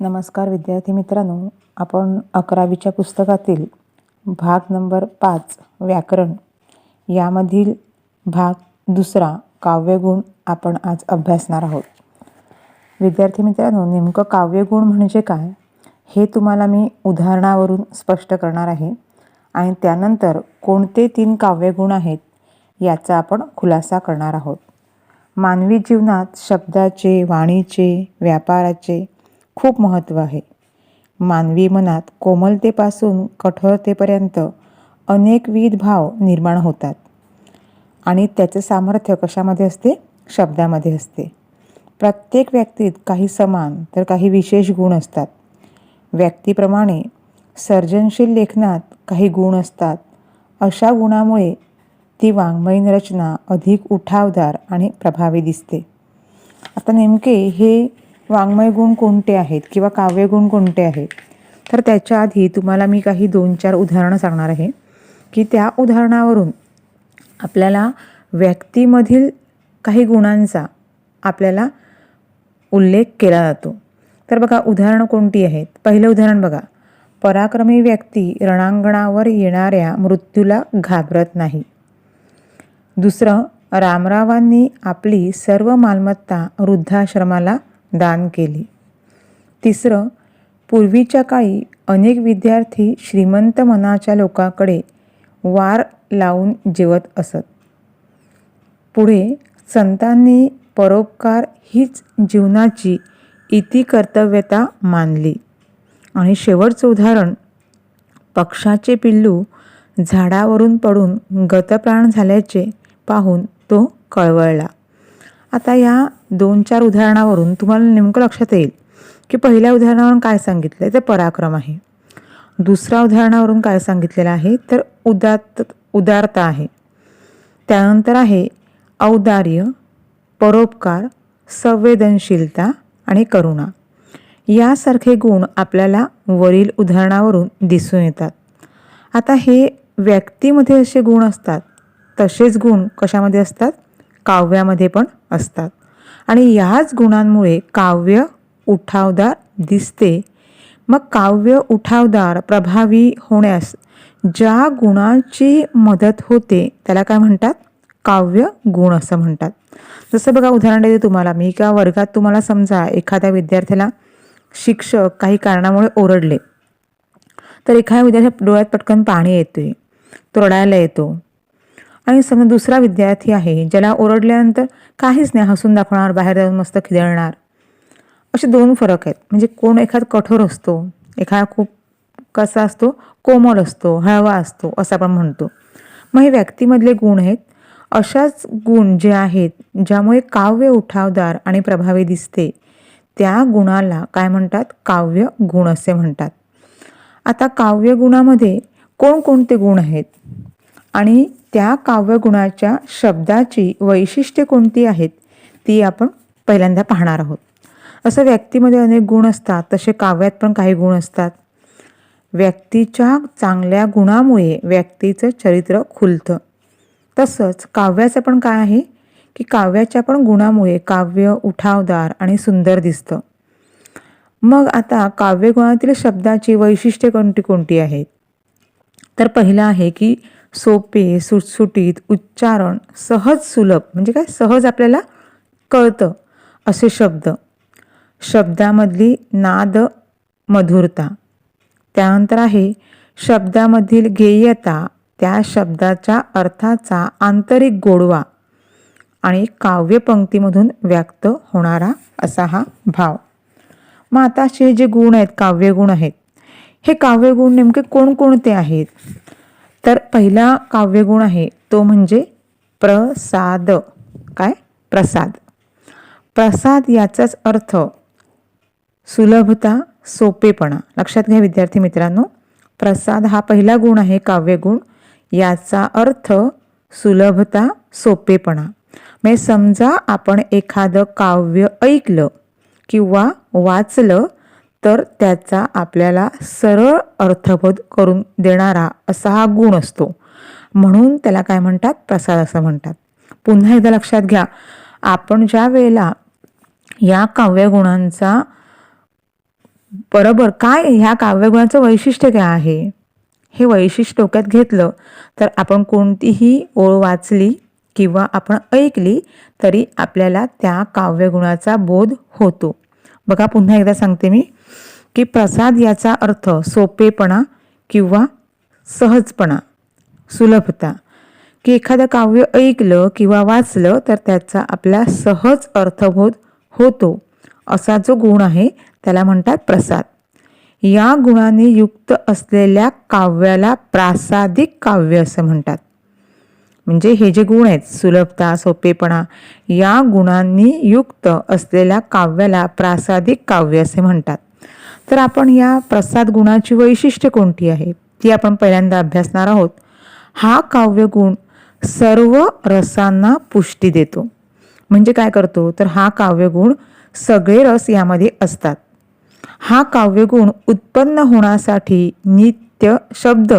नमस्कार विद्यार्थी मित्रांनो, आपण 11वीच्या पुस्तकातील भाग नंबर 5 व्याकरण यामधील भाग दुसरा काव्यगुण आपण आज अभ्यासणार आहोत. विद्यार्थी मित्रांनो, नेमकं काव्यगुण म्हणजे काय हे तुम्हाला मी उदाहरणावरून स्पष्ट करणार आहे आणि त्यानंतर कोणते 3 काव्यगुण आहेत याचा आपण खुलासा करणार आहोत. मानवी जीवनात शब्दाचे, वाणीचे, व्यापाराचे खूप महत्त्व आहे. मानवी मनात कोमलतेपासून कठोरतेपर्यंत अनेकविध भाव निर्माण होतात आणि त्याचे सामर्थ्य कशामध्ये असते? शब्दामध्ये असते. प्रत्येक व्यक्तीत काही समान तर काही विशेष गुण असतात. व्यक्तीप्रमाणे सर्जनशील लेखनात काही गुण असतात. अशा गुणामुळे ती वाङ्मयीन रचना अधिक उठावदार आणि प्रभावी दिसते. आता नेमके हे वाङ्मय गुण कोणते आहेत किंवा काव्यगुण कोणते आहेत? तर त्याच्या आधी तुम्हाला मी काही 2-4 उदाहरणं सांगणार आहे की त्या उदाहरणावरून आपल्याला व्यक्तीमधील काही गुणांचा आपल्याला उल्लेख केला जातो. तर बघा, उदाहरणं कोणती आहेत? पहिलं उदाहरण बघा, पराक्रमी व्यक्ती रणांगणावर येणाऱ्या मृत्यूला घाबरत नाही. दुसरं, रामरावांनी आपली सर्व मालमत्ता वृद्धाश्रमाला दान केली. तिसरं, पूर्वीच्या काळी अनेक विद्यार्थी श्रीमंत मनाच्या लोकांकडे वार लावून जेवत असत. पुढे, संतांनी परोपकार हीच जीवनाची इति कर्तव्यता मानली. आणि शेवटचं उदाहरण, पक्षाचे पिल्लू झाडावरून पडून गतप्राण झाल्याचे पाहून तो कळवळला. आता या 2-4 उदाहरणावरून तुम्हाला नेमकं लक्षात येईल की पहिल्या उदाहरणावरून काय सांगितलं आहे? तर पराक्रम आहे. दुसऱ्या उदाहरणावरून काय सांगितलेलं आहे? तर उदारता आहे. त्यानंतर आहे औदार्य, परोपकार, संवेदनशीलता आणि करुणा. यासारखे गुण आपल्याला वरील उदाहरणावरून दिसून येतात. आता हे व्यक्तीमध्ये असे गुण असतात, तसेच गुण कशामध्ये असतात? काव्यामध्ये पण असतात. आणि ह्याच गुणांमुळे काव्य उठावदार दिसते. मग काव्य उठावदार प्रभावी होण्यास ज्या गुणांची मदत होते त्याला काय म्हणतात? काव्य गुण असं म्हणतात. जसं बघा, उदाहरण देते तुम्हाला मी, का वर्गात तुम्हाला समजा एखाद्या विद्यार्थ्याला शिक्षक काही कारणामुळे ओरडले, तर एखाद्या विद्यार्थ्या डोळ्यात पटकन पाणी येते, तो रडायला येतो. आणि समजा दुसरा विद्यार्थी आहे ज्याला ओरडल्यानंतर काहीच नाही, हसून दाखवणार, बाहेर जाऊन मस्त खिदळणार. असे 2 फरक आहेत. म्हणजे कोण एखादा कठोर असतो, एखादा खूप कसा असतो? कोमल असतो, हळवा असतो असं आपण म्हणतो. मग हे व्यक्तीमधले गुण आहेत. अशाच गुण जे आहेत ज्यामुळे काव्य उठावदार आणि प्रभावी दिसते त्या गुणाला काय म्हणतात? काव्य गुण असे म्हणतात. आता काव्यगुणामध्ये कोणकोणते गुण आहेत आणि त्या काव्यगुणाच्या शब्दाची वैशिष्ट्ये कोणती आहेत ती आपण पहिल्यांदा पाहणार आहोत. असं व्यक्तीमध्ये अनेक गुण असतात, तसे काव्यात पण काही गुण असतात. व्यक्तीच्या चांगल्या गुणामुळे व्यक्तीचं चरित्र खुलतं. तसंच काव्याचं पण काय आहे की काव्याच्या पण गुणामुळे काव्य उठावदार आणि सुंदर दिसतं. मग आता काव्यगुणातील शब्दाची वैशिष्ट्ये कोणती आहेत? तर पहिलं आहे की सोपे, सुटसुटीत, उच्चारण सहज, सुलभ, म्हणजे काय? सहज आपल्याला कळतं असे शब्द. शब्दामधली नाद मधुरता. त्यानंतर आहे शब्दामधील गेयता, त्या शब्दाच्या अर्थाचा आंतरिक गोडवा आणि काव्यपंक्तीमधून व्यक्त होणारा असा हा भाव. मग आता असे जे गुण आहेत, काव्यगुण आहेत, हे काव्यगुण नेमके कोणकोणते आहेत? तर पहिला काव्यगुण आहे तो म्हणजे प्रसाद. काय? प्रसाद. प्रसाद याचाच अर्थ सुलभता, सोपेपणा. लक्षात घ्या विद्यार्थी मित्रांनो, प्रसाद हा पहिला गुण आहे, काव्यगुण. याचा अर्थ सुलभता, सोपेपणा. म्हणजे समजा आपण एखादं काव्य ऐकलं किंवा वाचलं तर त्याचा आपल्याला सरळ अर्थबोध करून देणारा असा हा गुण असतो, म्हणून त्याला काय म्हणतात? प्रसाद असं म्हणतात. पुन्हा एकदा लक्षात घ्या, आपण ज्या वेळेला या काव्यगुणांचा बरोबर. काय ह्या काव्यगुणाचं वैशिष्ट्य काय आहे? हे वैशिष्ट्य डोक्यात घेतलं तर आपण कोणतीही ओळ वाचली किंवा आपण ऐकली तरी आपल्याला त्या काव्यगुणाचा बोध होतो. बघा पुन्हा एकदा सांगते मी, की प्रसाद याचा अर्थ सोपेपणा किंवा सहजपणा, सुलभता. की एखादं काव्य ऐकलं किंवा वाचलं तर त्याचा आपला सहज अर्थबोध होतो. असा जो गुण आहे त्याला म्हणतात प्रसाद. या गुणाने युक्त असलेल्या काव्याला प्रासादिक काव्य असं म्हणतात. म्हणजे हे जे गुण आहेत, सुलभता, सोपेपणा, या गुणांनी युक्त असलेल्या काव्याला प्रासादिक काव्य असे म्हणतात. तर आपण या प्रसाद गुणाची वैशिष्ट्य कोणती आहे ती आपण पहिल्यांदा अभ्यासणार आहोत. हा काव्यगुण सर्व रसांना पुष्टी देतो. म्हणजे काय करतो तर हा काव्यगुण सगळे रस यामध्ये असतात. हा काव्यगुण उत्पन्न होण्यासाठी नित्य शब्द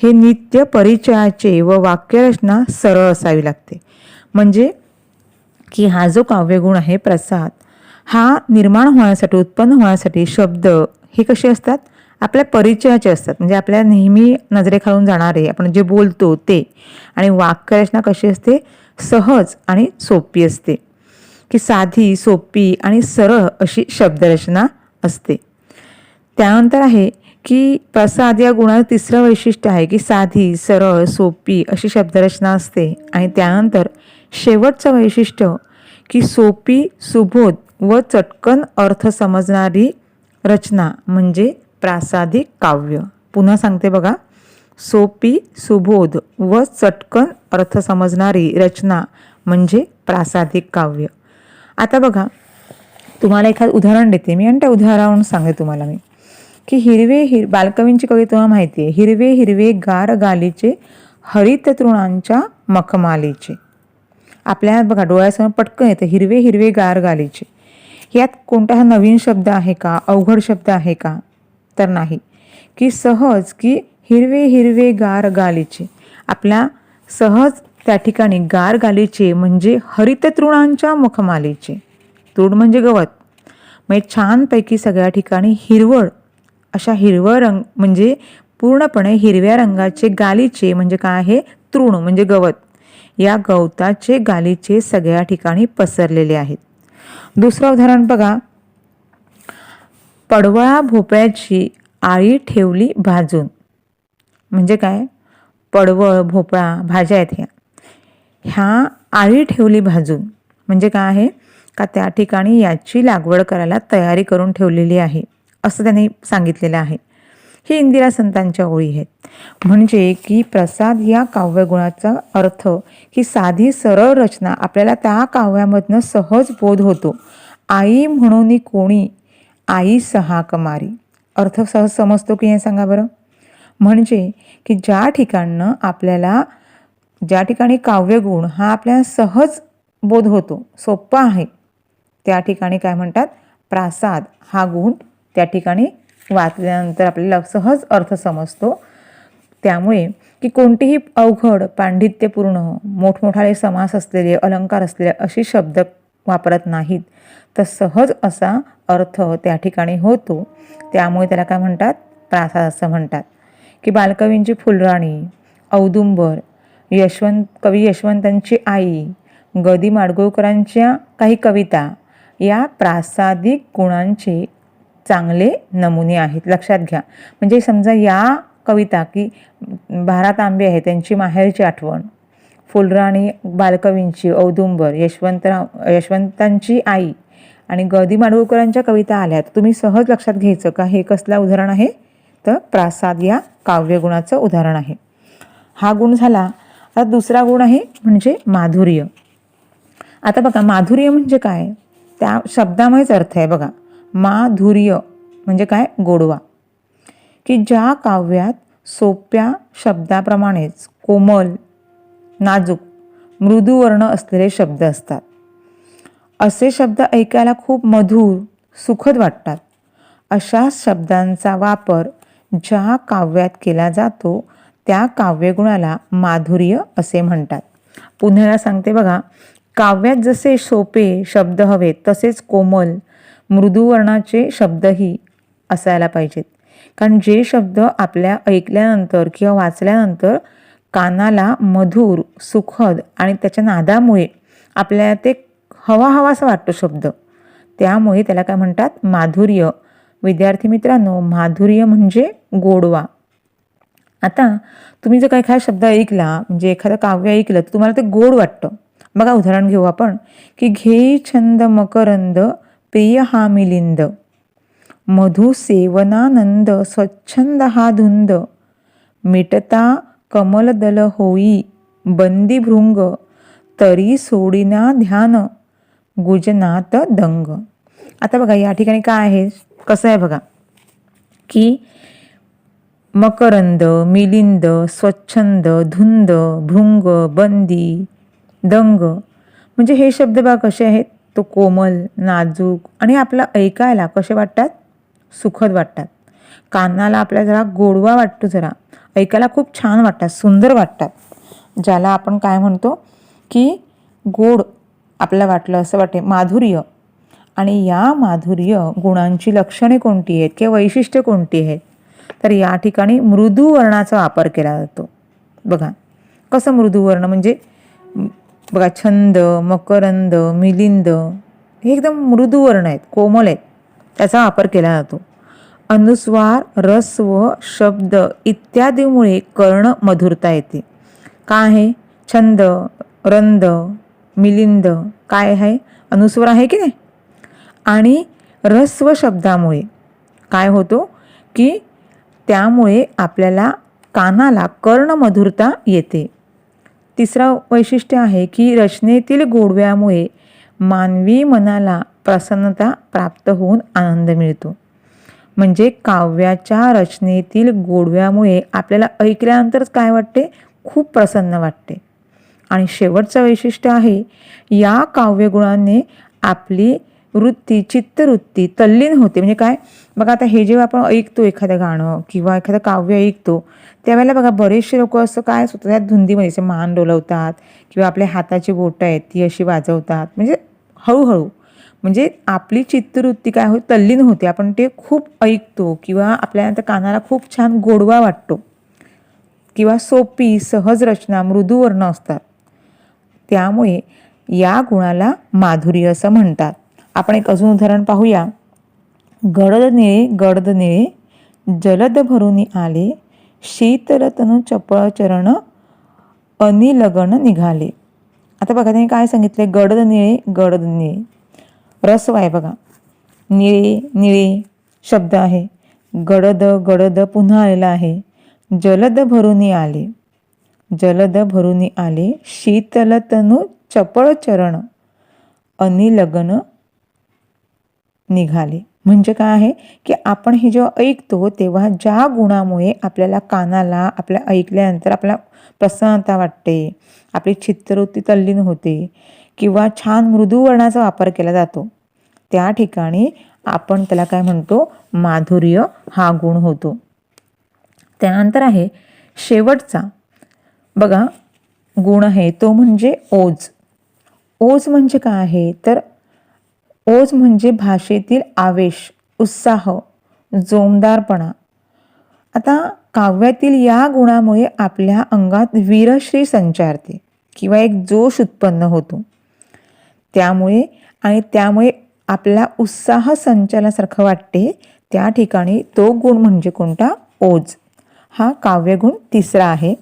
हे नित्य परिचयाचे व वाक्यरचना सरळ असावी लागते. म्हणजे की हा जो काव्यगुण आहे प्रसाद, हा निर्माण होण्यासाठी, उत्पन्न होण्यासाठी शब्द हे कसे असतात, आपल्या परिचयाचे असतात. म्हणजे आपल्या नेहमी नजरेखालून जाणारे, आपण जे बोलतो ते. आणि वाक्यरचना कशी असते, सहज आणि सोपी असते. की साधी, सोपी आणि सरळ अशी शब्दरचना असते. त्यानंतर आहे की प्रसाद या गुणाचं तिसरं वैशिष्ट्य आहे की साधी, सरळ, सोपी अशी शब्दरचना असते. आणि त्यानंतर शेवटचं वैशिष्ट्य की सोपी, सुबोध व चटकन अर्थ समजणारी रचना म्हणजे प्रासादिक काव्य. पुन्हा सांगते बघा, सोपी, सुबोध व चटकन अर्थ समजणारी रचना म्हणजे प्रासादिक काव्य. आता बघा, तुम्हाला एखादं उदाहरण देते मी आणि त्या उदाहरणावरून सांगते तुम्हाला मी की बालकवींची कविता तुम्हाला माहिती आहे, हिरवे हिरवे गार गालीचे हरित तृणांच्या मखमालीचे. आपल्या बघा डोळ्यासमोर पटकन येतं हिरवे हिरवे गार गालीचे. यात कोणता हा नवीन शब्द आहे का, अवघड शब्द आहे का, तर नाही. की सहज की हिरवे हिरवे गार गालीचे, आपल्या सहज त्या ठिकाणी गार गालीचे म्हणजे हरित तृणांच्या मखमालीचे. तृण म्हणजे गवत, म्हणजे छानपैकी सगळ्या ठिकाणी हिरवळ, अशा हिरवळ रंग म्हणजे पूर्णपणे हिरव्या रंगाचे गालीचे म्हणजे काय आहे, तृण म्हणजे गवत. या गवताचे गालीचे सगळ्या ठिकाणी पसरलेले आहेत. दुसरं उदाहरण बघा, पडवळा भोपळ्याची आळी ठेवली भाजून. म्हणजे काय, पडवळ, भोपळा भाज्या आहेत ह्या आळी ठेवली भाजून म्हणजे काय आहे का त्या ठिकाणी याची लागवड करायला तयारी करून ठेवलेली आहे असं त्यांनी सांगितलेलं आहे. ही इंदिरा संतांच्या ओळी आहेत. म्हणजे की प्रसाद या काव्यगुणाचा अर्थ की साधी सरळ रचना आपल्याला त्या काव्यामधनं सहज बोध होतो. आई म्हणून कोणी आई सहा कमारी, अर्थ सहज समजतो की हे सांगा बरं. म्हणजे की ज्या ठिकाणी काव्यगुण हा आपल्याला सहज बोध होतो, सोपा आहे, त्या ठिकाणी काय म्हणतात, प्रासाद हा गुण त्या ठिकाणी वाचल्यानंतर आपल्याला सहज अर्थ समजतो. त्यामुळे की कोणतीही अवघड, पांडित्यपूर्ण, मोठमोठाले समास असलेले, अलंकार असलेले अशी शब्द वापरत नाहीत, तर सहज असा अर्थ त्या ठिकाणी होतो. त्यामुळे त्याला काय म्हणतात, प्रासाद असं म्हणतात. की बालकवींची फुलराणी, औदुंबर, कवी यशवंतांची आई, ग. दि. माडगूळकरांच्या काही कविता या प्रासादिक गुणांचे चांगले नमुने आहेत. लक्षात घ्या. म्हणजे समजा या कविता की भारा तांबे आहे त्यांची माहेरची आठवण, फुलराणी बालकवींची, औदुंबर, यशवंतांची आई आणि ग. दि. माडगूळकरांच्या कविता आल्या, तर तुम्ही सहज लक्षात घ्यायचं का हे कसलं उदाहरण आहे, तर प्रासाद या काव्यगुणाचं उदाहरण आहे. हा गुण झाला. आता दुसरा गुण आहे म्हणजे माधुर्य. आता बघा, माधुर्य म्हणजे काय, त्या शब्दामध्येच अर्थ आहे बघा. माधुर्य म्हणजे काय, गोडवा. की ज्या काव्यात सोप्या शब्दाप्रमाणेच कोमल, नाजूक, मृदुवर्ण असलेले शब्द असतात. असे शब्द ऐकायला खूप मधुर, सुखद वाटतात. अशा शब्दांचा वापर ज्या काव्यात केला जातो त्या काव्यगुणाला माधुर्य असे म्हणतात. पुन्हा सांगते बघा, काव्यात जसे सोपे शब्द हवेत तसेच कोमल, मृदुवर्णाचे शब्दही असायला पाहिजेत. कारण जे शब्द आपल्या ऐकल्यानंतर किंवा वाचल्यानंतर कानाला मधुर, सुखद आणि त्याच्या नादामुळे आपल्याला ते हवाहवासा वाटतो शब्द, त्यामुळे त्याला काय म्हणतात माधुर्य. विद्यार्थी मित्रांनो, माधुर्य म्हणजे गोडवा. आता तुम्ही जर काही शब्द ऐकला, म्हणजे एखादं काव्य ऐकलं तर तुम्हाला ते गोड वाटतं. बघा उदाहरण घेऊ आपण, की घेई छंद मकरंद पेय हा मिलिंद, मधु सेवनानंद स्वच्छंद हा धुंद, मिटता कमलदल होई बंदी भृंग, तरी सोडिना ध्यान गुजनात दंग. आता बघा या ठिकाणी काय आहे, कसं आहे बघा, की मकरंद, मिलिंद, स्वच्छंद, धुंद, भृंग, बंदी, दंग, म्हणजे हे शब्द बघा कसे आहेत, तो कोमल, नाजूक आणि आपला ऐकायला कसे वाटतात, सुखद वाटतात. कानाला आपल्या जरा गोडवा वाटतो, जरा ऐकायला खूप छान वाटतात, सुंदर वाटतात, ज्याला आपण काय म्हणतो की गोड आपल्याला वाटलं असं वाटते, माधुर्य. आणि या माधुर्य गुणांची लक्षणे कोणती आहेत किंवा वैशिष्ट्य कोणती आहेत, तर या ठिकाणी मृदू वर्णाचा वापर केला जातो. बघा कसं मृदू वर्ण, म्हणजे बघा छंद, मकरंद, मिलिंद हे एकदम मृदू वर्ण आहेत, कोमल आहेत, त्याचा वापर केला जातो. अनुस्वार, रस्व, शब्द इत्यादीमुळे कर्ण मधुरता येते. काय आहे, छंद, रंद, मिलिंद काय आहे, अनुस्वार आहे की नाही. आणि रस्व शब्दामुळे काय होतो, की त्यामुळे आपल्याला कानाला कर्णमधुरता येते. तिसरं वैशिष्ट्य आहे की रचनेतील गोडव्यामुळे मानवी मनाला प्रसन्नता प्राप्त होऊन आनंद मिळतो. म्हणजे काव्याच्या रचनेतील गोडव्यामुळे आपल्याला ऐकल्यानंतरच काय वाटते, खूप प्रसन्न वाटते. आणि शेवटचं वैशिष्ट्य आहे, या काव्यगुणांनी आपली वृत्ती, चित्तवृत्ती तल्लीन होते. म्हणजे काय बघा, आता हे जेव्हा आपण ऐकतो एखादं गाणं किंवा एखादं काव्य ऐकतो, त्यावेळेला बघा बरेचसे लोक असं काय होतं, त्या धुंदीमध्ये मान डोलवतात किंवा आपल्या हाताची बोटं आहेत ती अशी वाजवतात, म्हणजे हळूहळू, म्हणजे आपली चित्तवृत्ती काय होते, तल्लीन होते. आपण ते खूप ऐकतो किंवा आपल्या कानाला खूप छान गोडवा वाटतो किंवा सोपी सहज रचना, मृदू वर्ण असतात, त्यामुळे या गुणाला माधुर्य असं म्हणतात. आपण एक अजून उदाहरण पाहूया. गडद निळे जलद भरुनी आले, शीतल तनु चपळ चरण अनिलगन निघाले. आता बघा त्यांनी काय सांगितले, गडद निळे, रस्व आहे बघा, निळे निळे शब्द आहे, गडद पुन्हा आलेला आहे, जलद भरुनी आले, शीतल तनु चपळ चरण अनिलगन निघाले. म्हणजे काय आहे, की आपण हे जेव्हा ऐकतो तेव्हा ज्या गुणामुळे आपल्याला कानाला आपल्या ऐकल्यानंतर आपल्याला प्रसन्नता वाटते, आपली चित्तवृत्ती तल्लीन होते किंवा छान मृदू वर्णाचा वापर केला जातो, त्या ठिकाणी आपण त्याला काय म्हणतो, माधुर्य हा गुण होतो. त्यानंतर आहे शेवटचा बघा गुण आहे, तो म्हणजे ओज. ओज म्हणजे काय आहे, तर ओज म्हणजे भाषेतील आवेश, उत्साह, जोमदारपणा. आता काव्यातील या गुणामुळे आपल्या अंगात वीरश्री संचारते किंवा एक जोश उत्पन्न होतो, त्यामुळे आपला उत्साह संचारासारखं वाटते, त्या ठिकाणी तो गुण म्हणजे कोणता, ओज. हा काव्यगुण तिसरा आहे.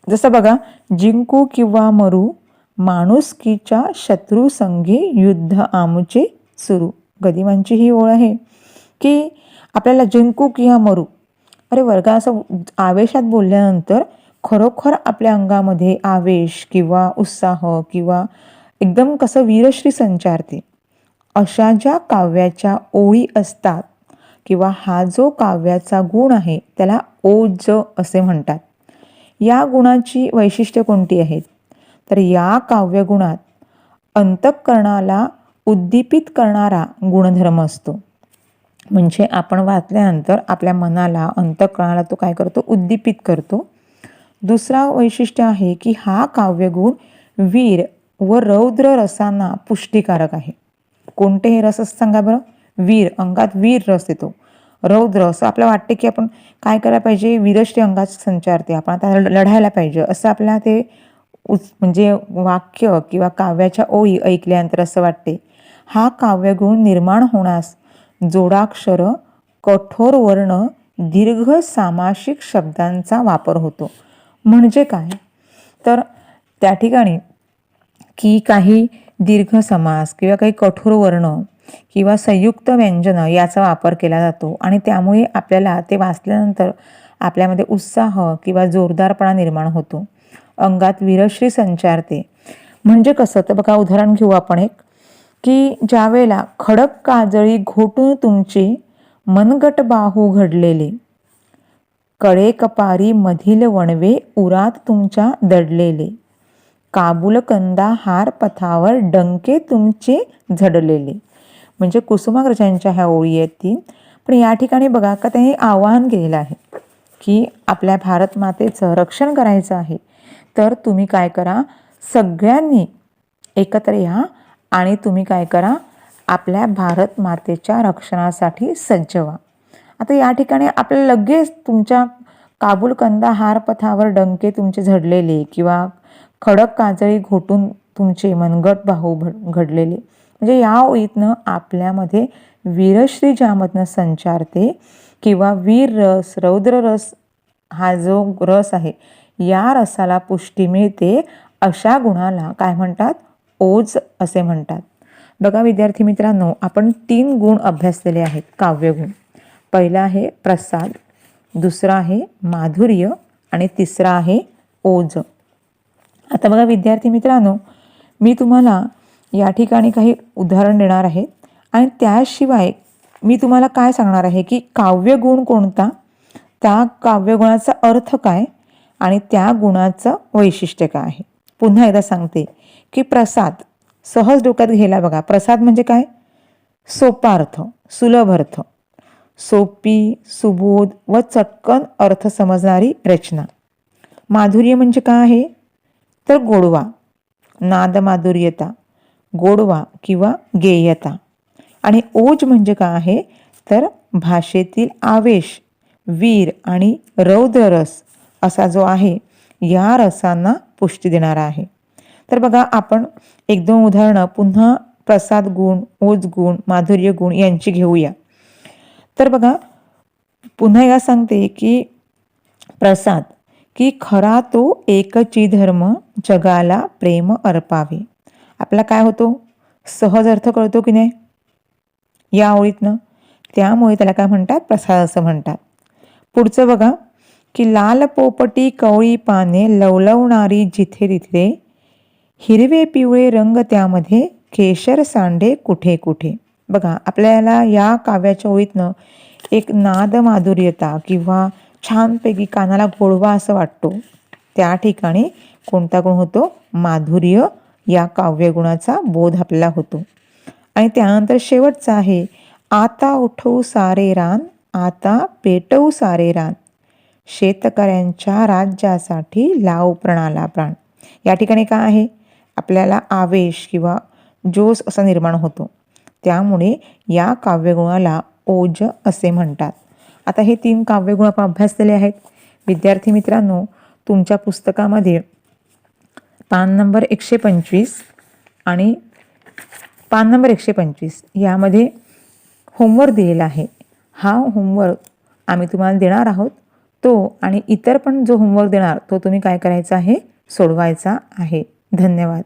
जसं बघा, जिंकू किंवा मरू माणुसकीच्या शत्रू संगी युद्ध आमुचे सुरू. गदिमांची ही ओळ आहे की आपल्याला जिंकू किंवा मरू, अरे वर्गा असं आवेशात बोलल्यानंतर खरोखर आपल्या अंगामध्ये आवेश किंवा उत्साह किंवा एकदम कसं वीरश्री संचारते. अशा ज्या काव्याच्या ओळी असतात किंवा हा जो काव्याचा गुण आहे त्याला ओज असे म्हणतात. या गुणाची वैशिष्ट्य कोणती आहेत, तर या काव्यगुणात अंतःकरणाला उद्दीपित करणारा गुणधर्म असतो. म्हणजे आपण वाचल्यानंतर आपल्या मनाला, अंतःकरणाला तो काय करतो, उद्दीपित करतो. दुसरा वैशिष्ट्य आहे की हा काव्यगुण वीर व रौद्र रसांना पुष्टीकारक आहे. कोणते हे रस सांगा बरं, वीर, अंगात वीर रस येतो रौद्र असं आपल्याला वाटते की आपण काय करायला पाहिजे, वीरश्री अंगात संचारते, आपण आता लढायला पाहिजे असं आपल्याला ते म्हणजे वाक्य किंवा काव्याच्या ओळी ऐकल्यानंतर असं वाटते. हा काव्यगुण निर्माण होण्यास जोडाक्षर, कठोर वर्ण, दीर्घ सामासिक शब्दांचा वापर होतो. म्हणजे काय तर त्या ठिकाणी की काही दीर्घ समास किंवा काही कठोर वर्ण किंवा संयुक्त व्यंजन याचा वापर केला जातो आणि त्यामुळे आपल्याला ते वाचल्यानंतर आपल्यामध्ये उत्साह किंवा जोरदारपणा निर्माण होतो, अंगात वीरश्री संचारते. म्हणजे कसं तर बघा, उदाहरण घेऊ आपण एक, की ज्यावेळेला खडक काजळी घोटून तुमचे मनगट बाहू घडलेले, कळे कपारी मधील वणवे उरात तुमच्या दडलेले, काबूल कंदा हार पथावर डंके तुमचे झडलेले. म्हणजे कुसुमाग्रजांच्या ह्या ओळी आहेत ती. पण या ठिकाणी बघा का त्यांनी आवाहन केलेलं आहे की आपल्या भारत मातेचं रक्षण करायचं आहे, तर तुम्ही काय करा, सगळ्यांनी एकत्र या आणि तुम्ही काय करा, आपल्या भारत मातेच्या रक्षणासाठी सज्ज व्हा. आता या ठिकाणी आपल्याला लगेच तुमच्या काबूल कंदा हार पथावर डंके तुमचे झडलेले किंवा खडक काजळी घोटून तुमचे मनगट बाहू घडलेले, म्हणजे या ओळीतनं आपल्यामध्ये वीरश्री ज्यामधनं संचारते किंवा वीर रस, रौद्र रस हा जो रस आहे या रसाला पुष्टी मिळते, अशा गुणाला काय म्हणतात, ओज असे म्हणतात. बघा विद्यार्थी मित्रांनो, आपण 3 गुण अभ्यासलेले आहेत काव्यगुण. पहिला आहे प्रसाद, दुसरा आहे माधुर्य आणि तिसरा आहे ओज. आता बघा विद्यार्थी मित्रांनो, मी तुम्हाला या ठिकाणी काही उदाहरण देणार आहे आणि त्याशिवाय मी तुम्हाला काय सांगणार आहे की काव्यगुण कोणता, त्या काव्यगुणाचा अर्थ काय आणि त्या गुणाचं वैशिष्ट्य काय आहे. पुन्हा एकदा सांगते की प्रसाद, सहज डोक्यात घ्यायला बघा, प्रसाद म्हणजे काय, सोपा अर्थ, सुलभ अर्थ, सोपी, सुबोध व चटकन अर्थ समजणारी रचना. माधुर्य म्हणजे काय आहे तर गोडवा, नादमाधुर्यता, गोडवा किंवा गेयता. आणि ओज म्हणजे काय आहे तर भाषेतील आवेश, वीर आणि रौद्र रस असा जो आहे या रसांना पुष्टी देणारा आहे. तर बघा आपण 1-2 उदाहरणं पुन्हा प्रसाद गुण, ओज गुण, माधुर्य गुण यांची घेऊया. तर बघा पुन्हा एकदा सांगते की प्रसाद, की खरा तो एकची धर्म जगाला प्रेम अर्पावे. आपला काय होतो, सहज अर्थ कळतो की नाही या ओळीतनं, त्यामुळे त्याला काय म्हणतात, प्रसाद असं म्हणतात. पुढचं बघा की लाल पोपटी कवळी पाने लवलवणारी जिथे तिथे, हिरवे पिवळे रंग त्यामध्ये केशर सांडे कुठे कुठे. बघा आपल्याला या काव्याच्या ओळीतनं एक नाद माधुर्यता किंवा छानपैकी कानाला गोडवा असं वाटतो, त्या ठिकाणी कोणता गुण होतो, माधुर्य या काव्यगुणाचा बोध आपल्याला होतो. आणि त्यानंतर शेवटचा आहे आता उठवू सारे रान, आता पेटवू सारे रान, शेतकऱ्यांच्या राज्यासाठी लाव प्रणाला प्राण. या ठिकाणी काय आहे, आपल्याला आवेश किंवा जोश असा निर्माण होतो, त्यामुळे या काव्यगुणाला ओज असे म्हणतात. आता हे 3 काव्यगुण आपण अभ्यासलेले आहेत. विद्यार्थी मित्रांनो, तुमच्या पुस्तकामध्ये पान नंबर 125 आणि पान नंबर 125 यामध्ये होमवर्क दिलेला आहे. हा होमवर्क आम्ही तुम्हाला देणार आहोत, तो आणि इतर पण जो होमवर्क देणार तो तुम्ही काय करायचा आहे, सोडवायचा आहे. धन्यवाद.